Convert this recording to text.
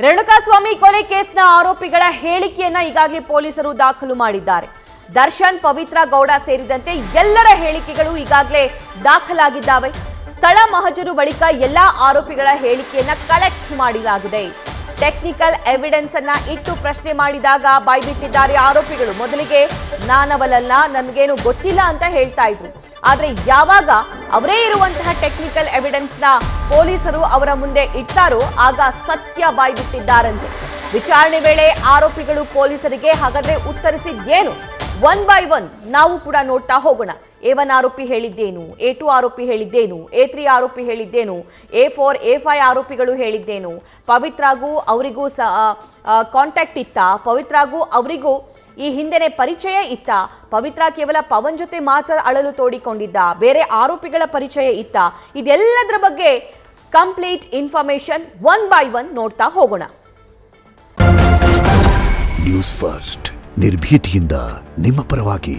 ರೇಣುಕಾಸ್ವಾಮಿ ಕೊಲೆ ಕೇಸ್ನ ಆರೋಪಿಗಳ ಹೇಳಿಕೆಯನ್ನ ಈಗಾಗಲೇ ಪೊಲೀಸರು ದಾಖಲು ಮಾಡಿದ್ದಾರೆ. ದರ್ಶನ್, ಪವಿತ್ರ ಗೌಡ ಸೇರಿದಂತೆ ಎಲ್ಲರ ಹೇಳಿಕೆಗಳು ಈಗಾಗಲೇ ದಾಖಲಾಗಿದ್ದಾವೆ. ಸ್ಥಳ ಮಹಜರು ಬಳಿಕ ಎಲ್ಲಾ ಆರೋಪಿಗಳ ಹೇಳಿಕೆಯನ್ನ ಕಲೆಕ್ಟ್ ಮಾಡಲಾಗಿದೆ. ಟೆಕ್ನಿಕಲ್ ಎವಿಡೆನ್ಸ್ ಅನ್ನ ಇಟ್ಟು ಪ್ರಶ್ನೆ ಮಾಡಿದಾಗ ಬಾಯ್ಬಿಟ್ಟಿದ್ದಾರೆ ಆರೋಪಿಗಳು. ಮೊದಲಿಗೆ ನಾನವಲಲ್ಲ, ನನಗೇನು ಗೊತ್ತಿಲ್ಲ ಅಂತ ಹೇಳ್ತಾ ಇದ್ರು. ಆದ್ರೆ ಯಾವಾಗ ಅವರೇ ಇರುವಂತಹ ಟೆಕ್ನಿಕಲ್ ಎವಿಡೆನ್ಸ್ ನ ಪೊಲೀಸರು ಅವರ ಮುಂದೆ ಇಡ್ತಾರೋ ಆಗ ಸತ್ಯ ಬಾಯ್ಬಿಟ್ಟಿದ್ದಾರಂತೆ. ವಿಚಾರಣೆ ವೇಳೆ ಆರೋಪಿಗಳು ಪೊಲೀಸರಿಗೆ ಹಾಗಾದ್ರೆ ಉತ್ತರಿಸಿದ್ದೇನು, ಒನ್ ಬೈ ಒನ್ ನಾವು ಕೂಡ ನೋಡ್ತಾ ಹೋಗೋಣ. A1 ಆರೋಪಿ ಹೇಳಿದ್ದೇನು, A2 ಆರೋಪಿ ಹೇಳಿದ್ದೇನು, A3 ಆರೋಪಿ ಹೇಳಿದ್ದೇನು, A4, A5 ಆರೋಪಿಗಳು ಹೇಳಿದ್ದೇನು, ಪವಿತ್ರಾಗೂ ಅವರಿಗೂ ಕಾಂಟ್ಯಾಕ್ಟ್ ಇತ್ತ, ಪವಿತ್ರಾಗೂ ಅವರಿಗೂ ಈ ಹಿಂದೆನೆ ಪರಿಚಯ ಇತ್ತ, ಪವಿತ್ರ ಕೇವಲ ಪವನ್ ಜೊತೆ ಮಾತ್ರ ಅಳಲು ತೋಡಿಕೊಂಡಿದ್ದ, ಬೇರೆ ಆರೋಪಿಗಳ ಪರಿಚಯ ಇತ್ತ, ಇದೆಲ್ಲದರ ಬಗ್ಗೆ complete information one by one ನೋಡ್ತಾ ಹೋಗೋಣ. ನ್ಯೂಸ್ ಫಸ್ಟ್ ನಿರ್ಭೀತಿಯಿಂದ ನಿಮ್ಮ ಪರವಾಗಿ.